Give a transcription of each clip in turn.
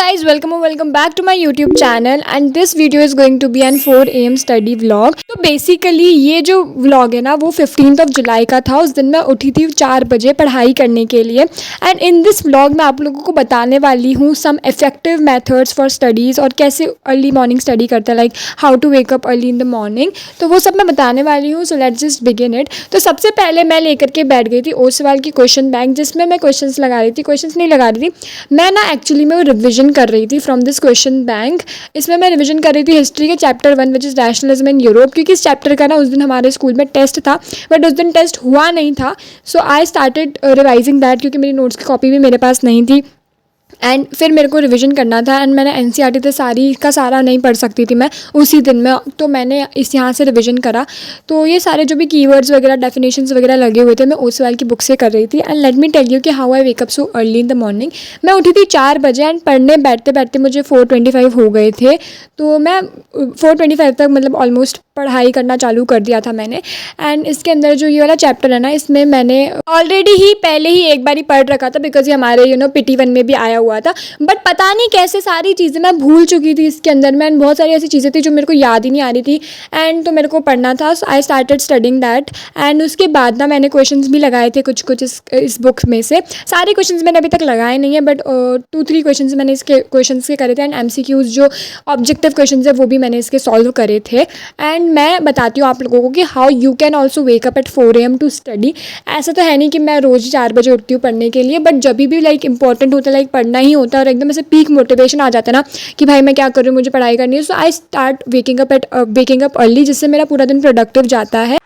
guys, welcome back to my YouTube channel and this video is going to be an 4 AM study vlog। तो basically ये जो vlog है ना वो 15 जुलाई का था। उस दिन मैं उठी थी 4 बजे पढ़ाई करने के लिए एंड इन दिस व्लॉग मैं आप लोगों को बताने वाली हूँ some effective methods for studies और कैसे अर्ली मॉर्निंग स्टडी करता है, like how to wake up early in the morning. तो वो सब मैं बताने वाली हूँ। So let's just begin it. तो सबसे पहले मैं लेकर के बैठ गई थी ओसवाल की क्वेश्चन बैंक, जिसमें मैं क्वेश्चंस लगा रही थी, क्वेश्चंस नहीं लगा रही थी मैं ना, एक्चुअली मैं रिविजन कर रही थी फ्रॉम दिस क्वेश्चन बैंक। इसमें मैं रिविजन कर रही थी हिस्ट्री के chapter 1 which is rationalism in Europe, क्योंकि इस चैप्टर का ना उस दिन हमारे स्कूल में टेस्ट था बट उस दिन टेस्ट हुआ नहीं था। So I started revising that, क्योंकि मेरी नोट्स की कॉपी भी मेरे पास नहीं थी एंड फिर मेरे को रिवीजन करना था एंड मैंने एनसीईआरटी तो सारी का सारा नहीं पढ़ सकती थी मैं उसी दिन में, तो मैंने इस यहाँ से रिवीजन करा। तो ये सारे जो भी कीवर्ड्स वगैरह डेफिनेशंस वगैरह लगे हुए थे मैं ओसवाल की बुक से कर रही थी। And let me tell you कि how I wake up so early in the morning. मैं उठी थी 4 बजे एंड पढ़ने बैठते बैठते मुझे 4:25 हो गए थे। तो मैं 4:25 तक मतलब ऑलमोस्ट पढ़ाई करना चालू कर दिया था मैंने। एंड इसके अंदर जो ये वाला चैप्टर है ना, इसमें मैंने ऑलरेडी ही पहले ही एक बार ही पढ़ रखा था बिकॉज ये हमारे PT 1 में भी आया हुआ था, बट पता नहीं कैसे सारी चीज़ें मैं भूल चुकी थी इसके अंदर में एंड बहुत सारी ऐसी चीज़ें थी जो मेरे को याद ही नहीं आ रही थी एंड तो मेरे को पढ़ना था। So I started studying that and उसके बाद ना मैंने क्वेश्चंस भी लगाए थे कुछ कुछ इस बुक में से। सारे क्वेश्चंस मैंने अभी तक लगाए नहीं है बट 2-3 क्वेश्चंस मैंने इसके क्वेश्चंस के करे थे एंड MCQs जो ऑब्जेक्टिव क्वेश्चंस है वो भी मैंने इसके सॉल्व करे थे। एंड मैं बताती हूँ आप लोगों को कि how you can also wake up at 4 AM to study. ऐसा तो है नहीं कि मैं रोज़ 4 बजे उठती हूँ पढ़ने के लिए, बट जब भी लाइक इंपॉर्टेंट होता है, लाइक पढ़ना ही होता है और एकदम ऐसे पीक मोटिवेशन आ जाता है ना कि भाई मैं क्या करूँ, मुझे पढ़ाई करनी है। So I start waking up early, जिससे मेरा पूरा दिन प्रोडक्टिव जाता है।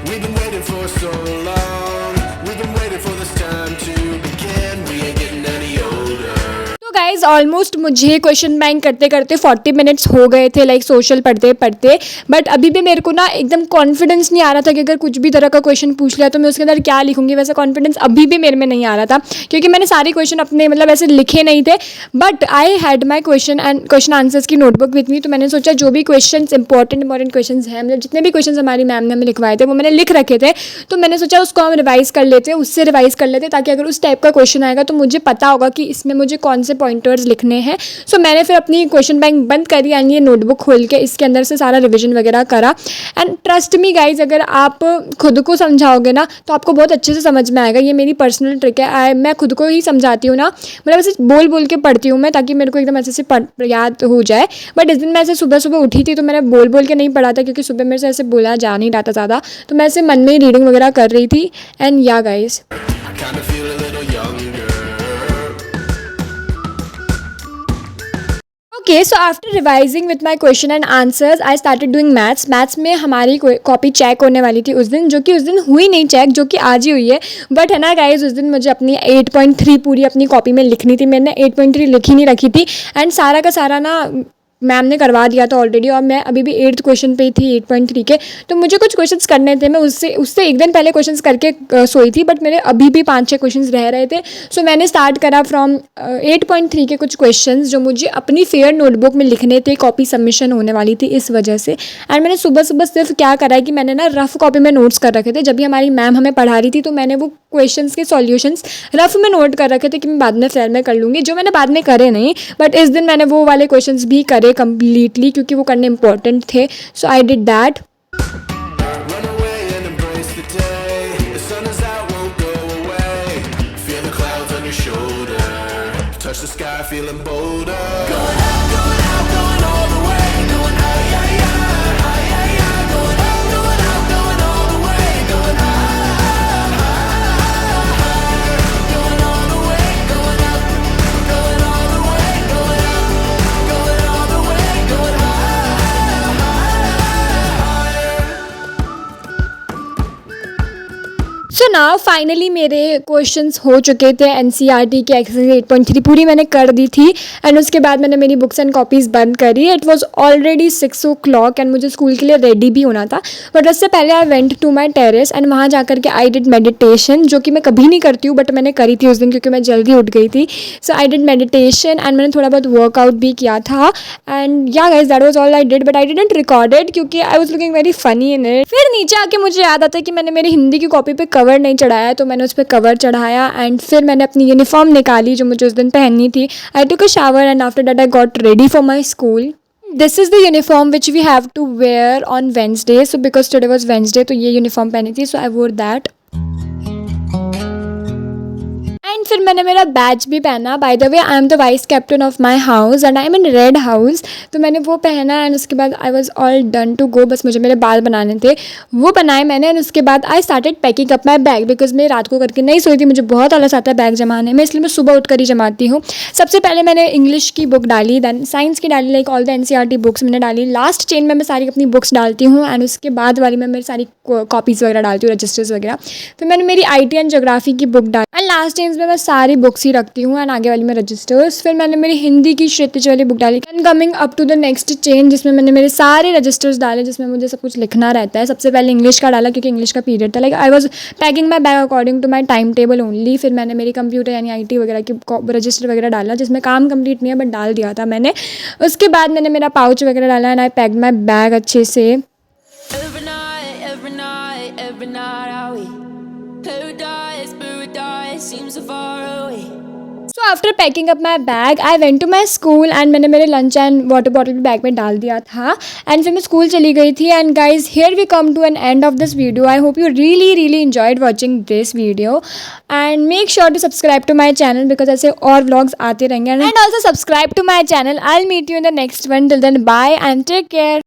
We've been waiting for so long. We've been waiting for this time to begin. We ain't getting any older. तो गाइज ऑलमोस्ट मुझे क्वेश्चन बैंक करते करते 40 मिनट्स हो गए थे, लाइक सोशल पढ़ते पढ़ते। बट अभी भी मेरे को ना एकदम कॉन्फिडेंस नहीं आ रहा था कि अगर कुछ भी तरह का क्वेश्चन पूछ लिया तो मैं उसके अंदर क्या लिखूंगी। वैसा कॉन्फिडेंस अभी भी मेरे में नहीं आ रहा था क्योंकि मैंने सारे क्वेश्चन अपने मतलब ऐसे लिखे नहीं थे, but I had my question answers की नोटबुक विथ मी। तो मैंने सोचा जो भी क्वेश्चन इंपॉर्टेंट क्वेश्चन हैं, मतलब जितने भी क्वेश्चन हमारी मैम ने हमें लिखवाए थे वो मैंने लिख रखे थे, तो मैंने सोचा उसको हम रिवाइज कर लेते, उससे रिवाइज कर लेते ताकि अगर उस टाइप का क्वेश्चन आएगा तो मुझे पता होगा कि इसमें मुझे कौन से पॉइंटर्स लिखने हैं। सो मैंने फिर अपनी क्वेश्चन बैंक बंद करी एंड ये नोटबुक खोल के इसके अंदर से सारा रिवीजन वगैरह करा। एंड ट्रस्ट मी गाइज, अगर आप खुद को समझाओगे ना तो आपको बहुत अच्छे से समझ में आएगा। ये मेरी पर्सनल ट्रिक है, मैं खुद को ही समझाती हूँ ना, मतलब ऐसे बोल बोल के पढ़ती हूँ मैं ताकि मेरे को एकदम ऐसे से याद हो जाए। बट इस दिन मैं ऐसे सुबह सुबह उठी थी तो मैंने बोल बोल के नहीं पढ़ा था क्योंकि सुबह मेरे से ऐसे बोला जा नहीं रहा था ज़्यादा, तो मैं ऐसे मन में ही रीडिंग वगैरह कर रही थी। And yeah guys I kinda feel a little younger. Okay, so after revising with my question and answers I started doing maths. Maths में हमारी कॉपी चेक होने वाली थी उस दिन, जो कि उस दिन हुई नहीं चेक, जो कि आज ही हुई है। बट है ना गाइज, उस दिन मुझे अपनी 8.3 पूरी अपनी कॉपी में लिखनी थी। मैंने 8.3 लिखी नहीं रखी थी एंड सारा का सारा ना मैम ने करवा दिया था ऑलरेडी और मैं अभी भी 8th क्वेश्चन पे ही थी 8.3 के। तो मुझे कुछ क्वेश्चंस करने थे, मैं उससे एक दिन पहले क्वेश्चंस करके सोई थी, बट मेरे अभी भी 5-6 क्वेश्चंस रह रहे थे। सो मैंने स्टार्ट करा फ्रॉम 8.3 के कुछ क्वेश्चंस जो मुझे अपनी फेयर नोटबुक में लिखने थे, कॉपी सबमिशन होने वाली थी इस वजह से। एंड मैंने सुबह सुबह सिर्फ क्या करा है कि मैंने ना रफ कॉपी में नोट्स कर रखे थे। जब भी हमारी मैम हमें पढ़ा रही थी तो मैंने वो क्वेश्चंस के सॉल्यूशंस रफ में नोट कर रखे थे कि मैं बाद में फेयर में कर लूँगी, जो मैंने बाद में करे नहीं। बट इस दिन मैंने वो वाले क्वेश्चंस भी करे कम्प्लीटली क्योंकि वो करने इंपॉर्टेंट थे। So I did that. Run away and embrace the day. The sun is out, won't go away. Feel the clouds on your shoulder. Touch the sky, feeling bolder. Going out, going all the way. Going high, high, high, high, high, high. Going out, going all the way. Going high, high, high. Going all the way, going up. Going all the way, going up. Going all the way, going high, higher. So now finally मेरे questions हो चुके थे NCERT के exercise 8.3 पूरी मैंने कर दी थी and उसके बाद मैंने मेरी बुक्स एंड कॉपीज़ बंद करी। It was already 6 o'clock and मुझे स्कूल के लिए रेडी भी होना था, बट उससे पहले I went to my terrace and वहाँ जा करके आई डिड मेडिटेशन, जो कि मैं कभी नहीं करती हूँ बट मैंने करी थी उस दिन क्योंकि मैं जल्दी उठ गई थी। So I did meditation and मैंने थोड़ा बहुत वर्कआउट भी किया था and yeah guys that was all I did, but I didn't record it क्योंकि I was looking very funny in it. फिर नीचे आके मुझे याद आता है कि मैंने मेरी हिंदी की कॉपी पे कवर कवर नहीं चढ़ाया, तो मैंने उस पर कवर चढ़ाया एंड फिर मैंने अपनी यूनिफॉर्म निकाली जो मुझे उस दिन पहननी थी. I took a shower and after that I got ready for my school. This is the uniform which we have to wear on Wednesday. So because today was Wednesday, तो ये यूनिफॉर्म पहनी थी, सो आई वोर that. And फिर मैंने मेरा badge भी पहना. By the way I am the vice captain of my house and I am in red house. तो मैंने वो पहना एंड उसके बाद I was all done to go. बस मुझे मेरे बाल बनाने थे, वो बनाए मैंने. एंड उसके बाद I started packing up my bag because मैं रात को करके नहीं सोई थी. मुझे बहुत आलस आता है बैग जमाने में, इसलिए मैं सुबह उठ कर ही जमाती हूँ. सबसे पहले मैंने इंग्लिश की बुक डाली, दैन साइंस की डाली, like all the NCERT books मैंने डाली. लास्ट चेन में मैं सारी अपनी बुक्स डालती हूँ एंड उसके बाद वाली में मेरी सारी कॉपीज़ वगैरह डालती हूँ, रजिस्टर्स वगैरह. फिर मैंने मेरी IT एंड जोग्राफी की बुक डाली एंड लास्ट चेन्स में मैं सारी बुक्स ही रखती हूँ एंड आगे वाली में रजिस्टर्स. फिर मैंने मेरी हिंदी की क्षितिज वाली बुक डाली and coming up to the next chain जिसमें मैंने मेरे सारे रजिस्टर्स डाले जिसमें मुझे सब कुछ लिखना रहता है. सबसे पहले इंग्लिश का डाला क्योंकि इंग्लिश का पीरियड था. Like I was packing my bag according to my time table only. फिर मैंने मेरी कंप्यूटर यानी IT वगैरह की रजिस्टर वगैरह डाला जिसमें काम कंप्लीट नहीं है बट डाल दिया था मैंने. उसके बाद मैंने मेरा पाउच वगैरह डाला and I packed my bag अच्छे से. Every night are we paradise seems so far away. So after packing up my bag I went to my school and मैंने मेरे लंच एंड वाटर बॉटल भी bag में डाल दिया था and फिर मैं स्कूल चली गई थी. And guys here we come to an end of this video. I hope you really enjoyed watching this video and make sure to subscribe to my channel because ऐसे और व्लॉग्स आते रहेंगे. And also subscribe to my channel. I will meet you in the next one. Till then bye and take care.